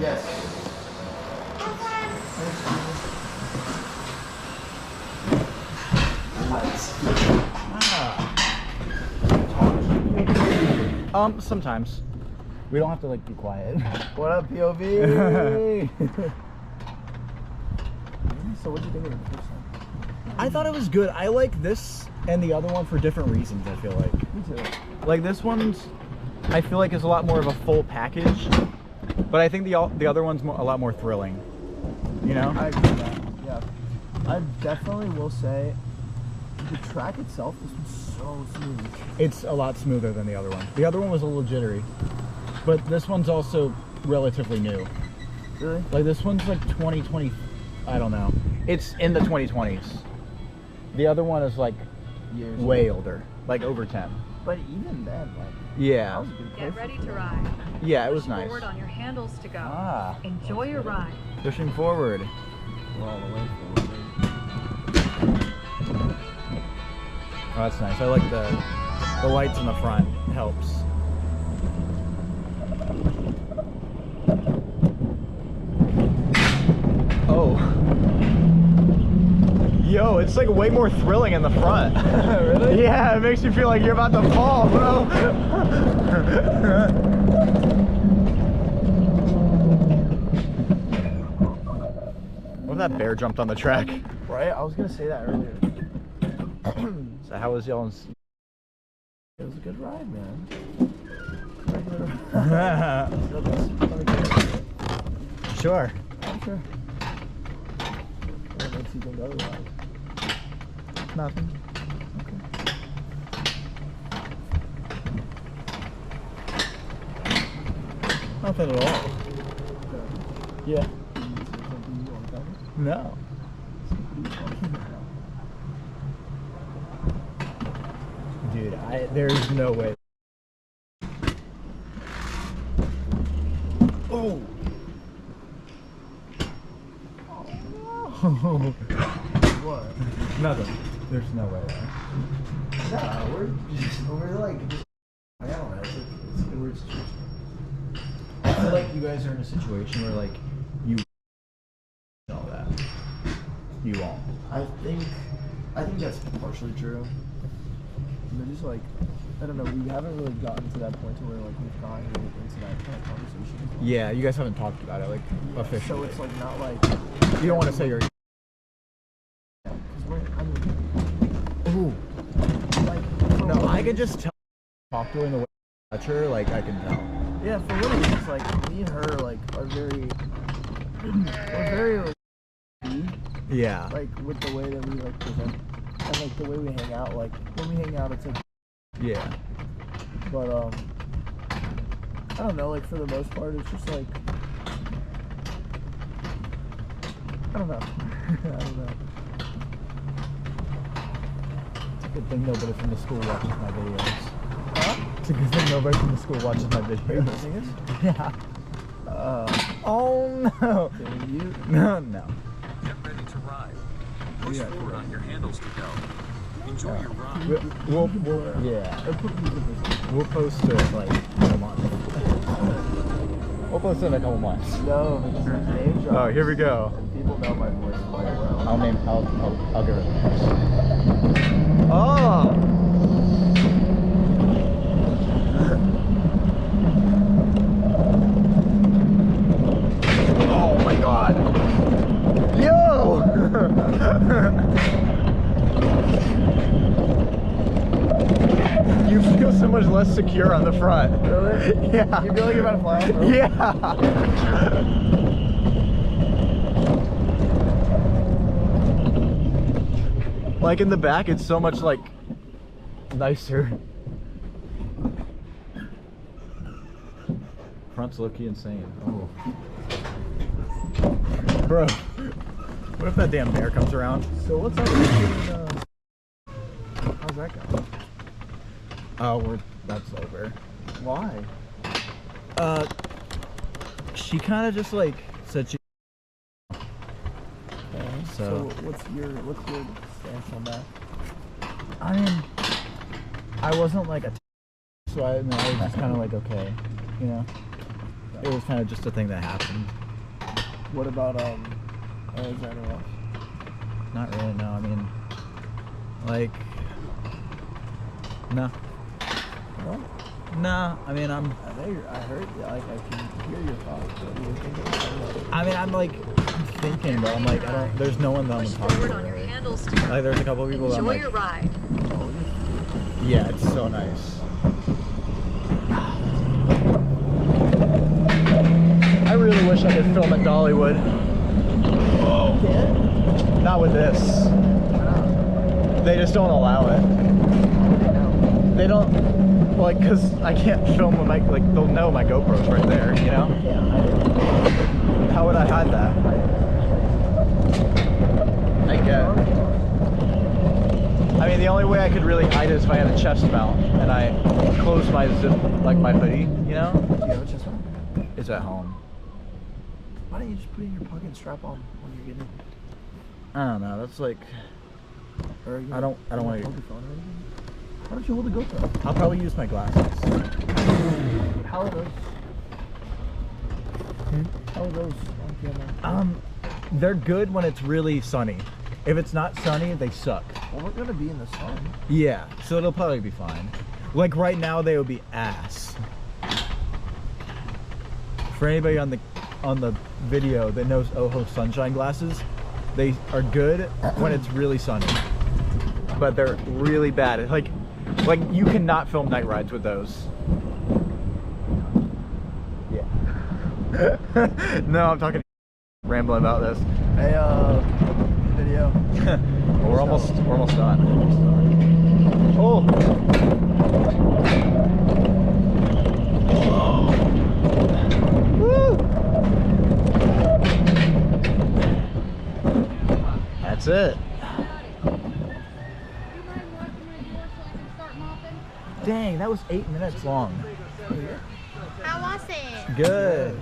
Yes. Sometimes. We don't have to like be quiet. What up, POV? So what do you think of the first one? I thought it was good. I like this and the other one for different reasons, I feel like. Me too. Like this one's, I feel like is a lot more of a full package, but I think the other one's a lot more thrilling. You know? I agree with that, yeah. I definitely will say the track itself, this one's so smooth. It's a lot smoother than the other one. The other one was a little jittery, but this one's also relatively new. Really? Like this one's like 2020, I don't know. It's in the 2020s. The other one is like Years way older, like over 10. But even then, like, Yeah. that was a good Get place. ready to ride. Yeah, it was Push nice. forward on your handles to go. Ah. Enjoy your ride. Pushing forward. We're all the way forward. Oh, that's nice. I like the lights in the front. It helps. Oh. Yo, it's like way more thrilling in the front. Really? Yeah, it makes you feel like you're about to fall, bro. What if that bear jumped on the track? Right? I was gonna say that earlier. So how was y'all's? It was a good ride, man. Sure. I'm sure. What makes you think otherwise? Nothing. Okay. Nothing at all. Yeah. No. Dude, there's no way. Oh. What? Nothing. There's no way. Nah, we're like, I don't know. It's a weird situation. I feel like you guys are in a situation where like you know that you won't. I think that's partially true. But just like, I don't know, we haven't really gotten to that point to where like we've gotten really into that kind of conversation. Yeah, you guys haven't talked about it like officially. So it's like not like You don't want to say you're. because we're, I mean, Ooh. like No, I could just tell. Talk to her in the way I touch her, like I can tell. yeah, for what it is, like me and her like are very we're very Yeah. like with the way that we like present and like the way we hang out. Like when we hang out, it's like, Yeah. but I don't know. Like for the most part, it's just like I don't know. I don't know. It's a good thing nobody from the school watches my videos. Huh? It's a good thing nobody from the school watches my Are you videos. missing us? Yeah. Oh no. Can you? No, no. Get ready to ride. Push forward on your handles to go. Enjoy your ride. We'll post it like in a month. We'll post it in a couple months. No, it's a name drop. Oh, here we go. And people know my voice quite well. I'll give it a post. Oh! Oh my god! Yo! You feel so much less secure on the front. Really? Yeah. You feel like you're about to fly off the road? Yeah. Like in the back, it's so much like nicer. Front's low-key insane. Oh. Bro, what if that damn bear comes around? So what's up with how's that going? Oh, that's over. Why? She kind of just like said she. Okay. So- what's your stance on that? I mean, I wasn't like a. So I was just kind of like okay, you know. it was kind of just a thing that happened. What about is there anyone else? Not really, no. I mean, like, no. No? No, I mean, I know I heard, like, I can hear your thoughts. What do you think of it? I'm thinking, but I'm like, there's no one that I'm Push talking forward to. on your Really. handles to go. Like, there's a couple people that I'm Enjoy like, your ride. yeah, it's so nice. I really wish I could film at Dollywood. You can't? Not with this. Why not? They just don't allow it. They don't, like, cause I can't film with my, like, they'll know my GoPro's right there, you know? How would I hide that? I guess. I mean, the only way I could really hide it is if I had a chest mount and I closed my zip, like my hoodie, you know? Do you have a chest mount? It's at home. Why don't you just put it in your pocket and strap on when you're getting it? I don't know. That's like, Or you I don't you wanna- hold your phone or anything? Why don't you hold the GoPro? I'll probably use my glasses. How are those? How are those on camera? They're good when it's really sunny. If it's not sunny, they suck. Well, we're gonna be in the sun. Yeah, so it'll probably be fine. Like right now, they would be ass. For anybody on the video that knows Oho sunshine glasses, they are good when it's really sunny, but they're really bad. It's like you cannot film night rides with those. Yeah. No, I'm talking rambling about this. Hey, video. Well, we're almost done. Oh. Woo. That's it. Dang, that was 8 minutes long. How was it? Good.